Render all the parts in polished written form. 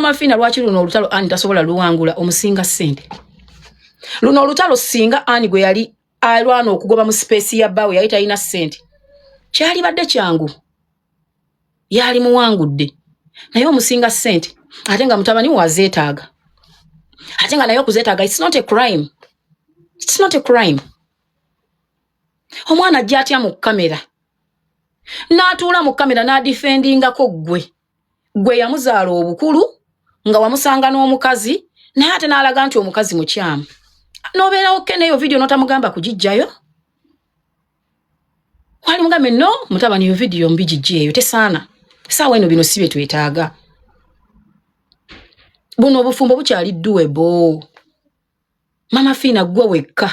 Mama Fina lwaki luno olutalo ani tasobola luwangula omusinga ssente. Luno olutalo singa ani gwe yali alwana okugoba mu space ya bawe yali talina ssente. Kyali badde kyangu. Yali muwangudde. Naye omusinga ssente ate nga mutabani wazeetaaga. Ate nga naye okuzeetaaga, it's not a crime. It's not a crime. Omwana ajja atya mu kamera. N'atuula mu kamera n'adifendingako gwe. Gwe yamuzaala obukulu nga wamusanga n'omukazi naye ate n'alaga nti omukazi mukyamu. N'obeerawo neyo video n'otamugamba kugijjayo. Wali mugambe no mutabani yo video mbigijjeeyo tesaana. Saawa eno bino si bye twetaaga. Buno obufumbo bukyali doable. Mama Fina gwe wekka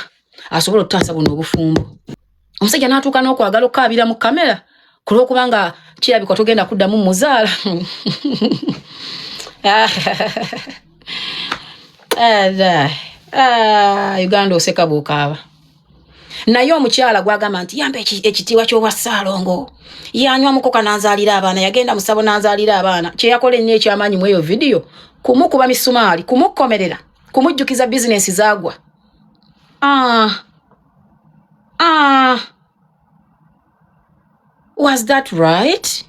asobola okutaasa buno obufumbo. Omusajja n'atuuka n'okwagala okukaabira mu kamera kulw'okubanga kirabika togenda kuddamu muzaala. Uganda oseka bw'okaaba. Naye omukyala gwagamba nti yambe ekitiibwa ky'obwa Ssaalongo. Yanywa mukoka n'anzaalira abaana, yagenda musabo n'anzaalira abaana. Kye yakola ennyo ekyamaanyi mu eyo video, kumukuba misumaali, kumukomerera, kumujjukiza bizinesi zaagwa. Was that right?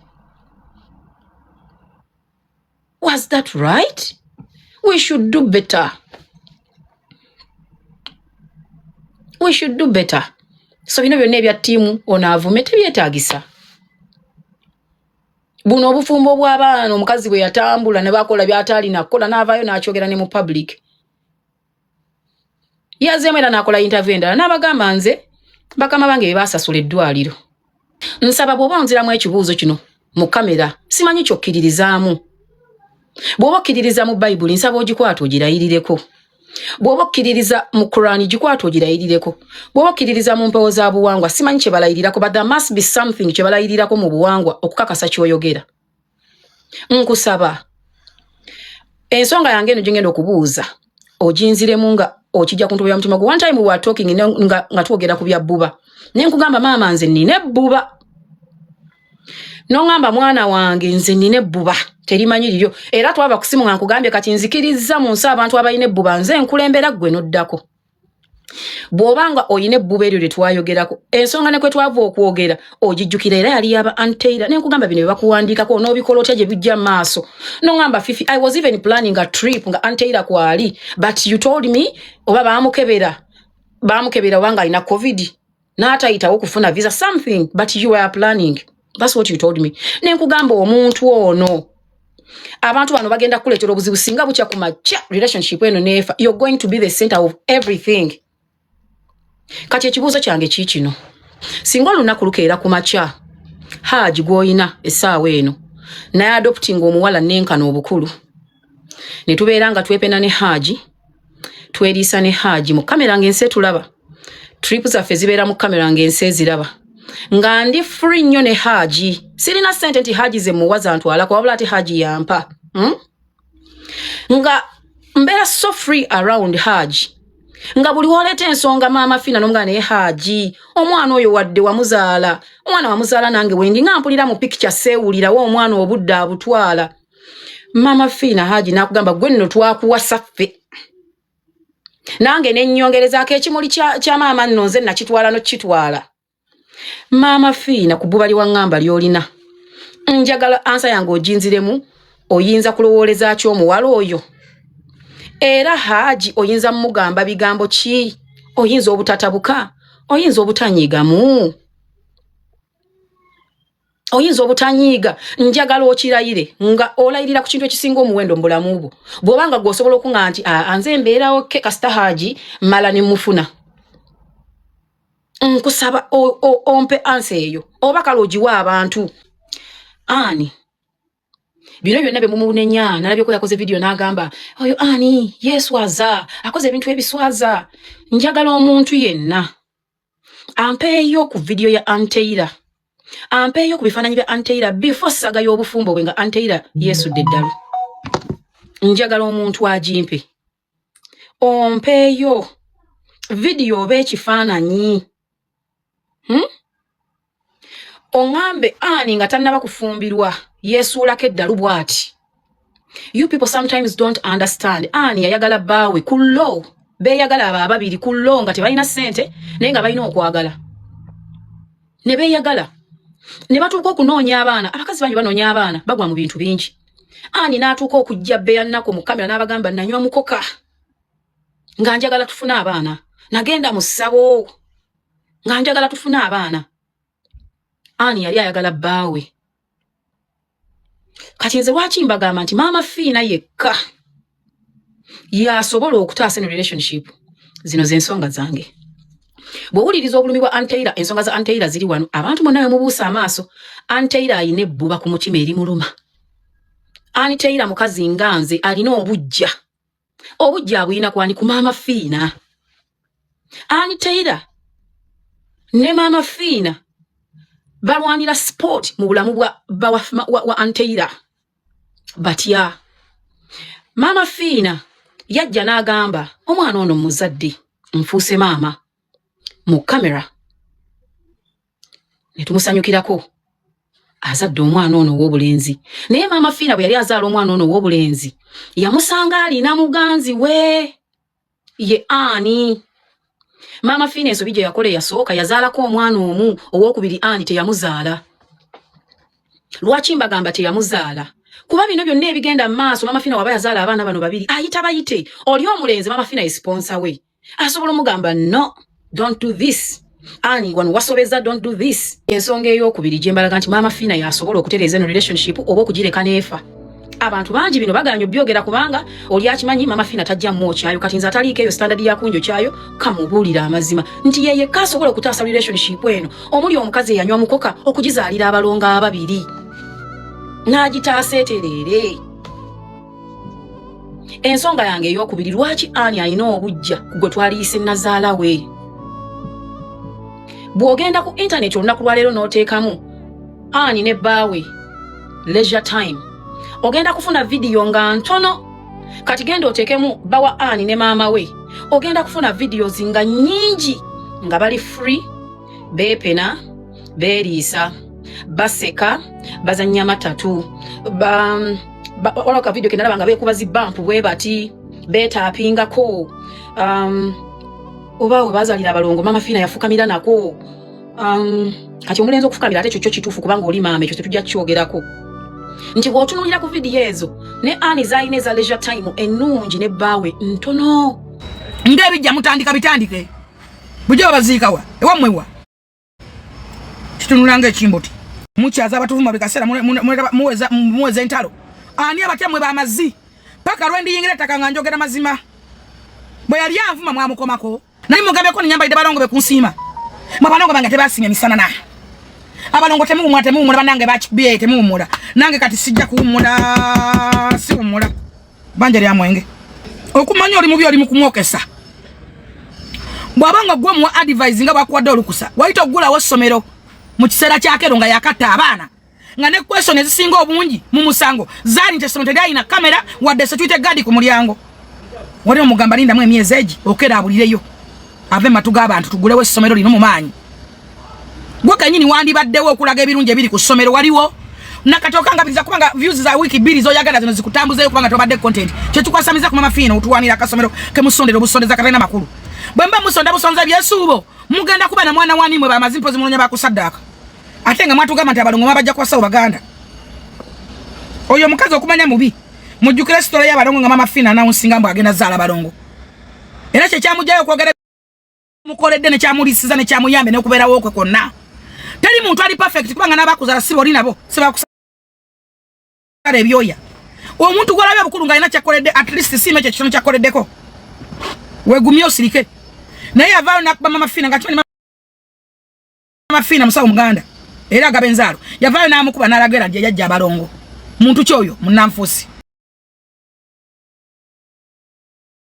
Was that right? We should do better. We should do better. So bino byonna ebya ttiimu ono avume tebyetaagisa. Buno obufumbo bw'abaana omukazi bwe yatambula ne bakola by'atalina kukola n'avaayo n'akyogera ne mu public. Yazeemu era n'akola interview endala n'abagamba nze bakama bange bye baasasula eddwaliro. Nsaba bw'oba onziramu ekibuuzo kino mu kamera simanyi ky'okkiririzaamu. Bw'oba okkiririza mu Bayibuli nsaba ogikwata ogirayirireko. Bw'oba okkiririza mu Quran gikwata ogirayirireko. Bw'oba okkiririza mu mpewo za buwangwa simanyi kye balayirirako, but there must be something kye balayirirako mu buwangwa okukakasa ky'oyogera. Nkusaba ensonga yange eno gyengenda okubuuza oginziremu nga okijja ku ntobera ya mutima gwo. One time we were talking nga twogera ku bya bbuba. Ne nkugamba maama nze nnina ebbuba. N'ongamba mwana wange nze nnina ebbuba terimanyi liryo. Era twava ku simu nga nkugambye kati nzikiriza mu nsi abantu abalina ebbuba nze nkulembera ggwe n'oddako. Bw'obanga oyina ebbuba eryo lye twayogerako ensonga ne kwe twava okwogera ogijjukira era yali yaba Anteira. Ne nkugamba bino bye bakuwandiikako n'obikola otya gye bijja mu maaso. N'ongamba Fifi, I was even planning a trip nga Anteira kwali, but you told me oba baamukebera obanga alina COVID n'atayitawo kufuna visa something, but you were planning. That's what you told me. Ne nkugamba omuntu ono abantu bano bagenda kuleetera obuzibu singa bukya ku makya relationship eno neefa. You're going to be the center of everything. Kati ekibuuzo kyange kiikino. Singa olunaku lukeera ku makya Haji gw'oyina essaawa eno naye adopting omuwala nenkana obukulu ne tubeera nga twepena ne Haji tweriisa ne Haji mu kamera ng'ensi tulaba. Trip zaffe zibeera mu kamera ng'ensi eziraba. Nga ndi free nnyo ne Haji. Sirina ssente nti Haji ze muwaza ntwalako wabula ate Haji yampa. Nga mbeera so free around Haji. Nga buli woleeta ensonga Maama Fina n'omugana naye Haji. Omwana oyo wadde wamuzaala. Omwana wamuzaala nange wendi nga mpulira mu picture seewulirawo omwana obudde abutwala. Maama Fina Haji n'akugamba gwe nno twakuwasa ffe. Nange ne nnyongerezaako ekimuli kya maama nno nze nakitwala n'okitwala. Maama Fina ku bbuba liwaŋŋamba ly'olina. Njagala ansa yange oginziremu oyinza kulowooleza ki omuwala oyo. Era Haji oyinza mugamba bigambo ki? Oyinza obutatabuka? Oyinza obutanyiigamu? Oyinza obutanyiiga? Njagala okirayire nga olayirira ku kintu ekisinga omuwendo mu bulamu bwo. Bw'obanga gw'osobola okuŋŋa nti nze mbeerawo ke kasita Haji mala ne mufuna. Nkusaba ompe ansa eyo oba kale ogiwa abantu. Ani bino byonna bye mumunenya nalabyeko yakoze video n'agamba oyo Ani yeswaza akoze ebintu ebiswaza. Njagala omuntu yenna ampeeyo ku video ya Anteira, ampeeyo ku bifaananyi bya Anteira before saga y'obufumbo bwe nga Anteira yesudde eddalu. Njagala omuntu agimpe, ompeeyo video oba ekifaananyi. Ongambe Ani nga tannaba kufumbirwa yesuulako eddalu bw'ati You people sometimes don't understand. Ani yayagala bawe kullo. Be yagala ababiri kullo nga tebalina sente naye nga balina okwagala. Ne be yagala. Ne batuuka okunoonya abaana. Abakazi bangi banoonya abaana bagwa mu bintu bingi. Ani n'atuuka okujja bbe yannako mu kamera n'abagamba nanywa mukoka. Nga njagala tufuna abaana. Nagenda mu ssabo. Nga njagala tufuna abaana. Ani yali ayagala bawe. Kati nze lwaki mbagamba nti Mama Fiina yekka yasobola okutaasa eno relationship. Zino z'ensonga zange. Bw'owuliriza obulumi bwa Anteira, ensonga za Anteira ziri wano. Abantu mwenna we mubuusa amaaso. Anteira ayina ebbuba ku mutima eri muluma. Anteira mukazi nga nze alina obujja. Obujja abuyina kwani ku Mama Fiina. Anteira ne Mama Fiina balwanira sport mu bulamu wa Anteira. Batya. Mama Fiina yajja n'agamba omwana ono muzadde nfuuse maama mu kamera. Ne tumusanyukirako. Azadde omwana ono ow'obulenzi. Naye Mama Fiina bwe yali azaala omwana ono ow'obulenzi yamusanga alina muganzi we. Ye Ani. Mama Fiina ensobi gye yakola yasooka yazaalako omwana omu, ow'okubiri Ani teyamuzaala. Lwaki mbagamba teyamuzaala? Kuba bino byonna ebigenda mu maaso Mama Fiina waba yazaala abaana bano babiri ayita bayite. Oli omulenzi Mama Fiina ye sponsor we. Asobola omugamba no, don't do this. Ani wano wasobeza don't do this. Ensonga ey'okubiri gye mbalaga nti Mama Fiina yasobola okutereeza eno relationship oba okugireka neefa. Abantu bangi bino baganya byogera kubanga oli akimanyi Mama Fiina tajja mu kyayo kati nze ataliiko eyo standard ya kunjo kyayo kamubuulira amazima nti yeye kasobola okutaasa relationship eno omuli omukazi eyanywa mukoka okugizaalira abalonga ababiri n'agitaasa etereere. Ensonga yange ey'okubiri lwaki Ani alina obujja gwe twaliise nazaala we. Bw'ogenda ku internet olunaku lwaleero n'oteekamu Ani ne bbaawe leisure time ogenda kufuna video nga ntono. Kati genda oteekemu bawa Ani ne maama we ogenda kufuna videos nga nnyingi nga bali free, beepena, beeriisa, baseka, bazannya matatu, olaka video kenalaba nga beekuba zibampu bwe bati, beetaapingako, oba we bazaalira abalongo Mama Fiina yafukamira nako. Kati omulenzi okufukamira ate ekyo kituufu kubanga oli maama ekyo tetujja kukyogerako. Nti bw'otunuulira ku video ezo ne Ani zaalina eza leisure time ennungi ne bbaawe ntono. Ng'ebijja mutandika bitandike. Bujja baziikawa ewammwewa. Kitunulanga ekimboti. Mukyaza abatuvuma bikaseera muweza entalo. Ani abatemwe b'amazzi. Paka lwendiyingira ettaka nga njogera mazima. Bwe yali anvuma mwamukomako. Naye mugambeko ninyambalidde balongo be kunsiima. Mwe balongo bange tebaasiimye misana na. Abalongo temuwumula banange bakikubiye temuwumula. Nange kati sijja kuwumula siwumula. Banja lya mwenge. Okumanya oli mubi oli mukumwokesa. Bwabanga gwe mu advise nga bwakuwadde olukusa. Wayita ogulawo essomero mu kiseera kyakero nga yakatta abaana. Nga ne question ezisinga obungi mu musango. Zaali nti essomero teryalina kamera wadde security guard ku mulyango. Wali omugamba lindamu emyezi egi okera abulireyo. Ave matu g'abantu tugulewo essomero lino mu maanyi. Gwe kanyini wandibaddewo okulaga ebirungi ebiri ku ssomero waliwo. Nakatoka ngabiriza kubanga views za wiki bbiri zoyagala zino zikutambuzeyo kubanga tobadde content. Kye tukwasamiza ku Mama Fiina otuwanira akasomero ke musondero busondeza katalina makulu. Bwe mba musonda busonza byesuubo mugenda kuba na mwana wani mwe bamazimpozi munonya bakusaddaka. Ate nga mwatugamba nti abalongo mabajja kwasawo baganda. Oyo mukazi okumanya mubi. Mujjukira story y'abalongo nga Mama Fiina anawunsinga mbu agenda zaala balongo. Era kye kyamugjayo kwogera mukoledde ne kyamulisiza ne kyamuyambe ne kubeerawo okwe konna. Teri muntu ali perfect kubanga n'abakuzaala si boli nabo sebakusala ebyoya. Omuntu gwalabye obukulu nga alina kyakoledde at least siime ekyo kitono kyakoleddeko. Weegumye osirike. Naye avaayo n'akuba Mama Fiina nga kimanyi Mama Fiina musawo muganda. Era agaba enzaalo. Yavaayo n'amukuba n'alaga era yajja abalongo. Muntu kyoyo munnanfuusi.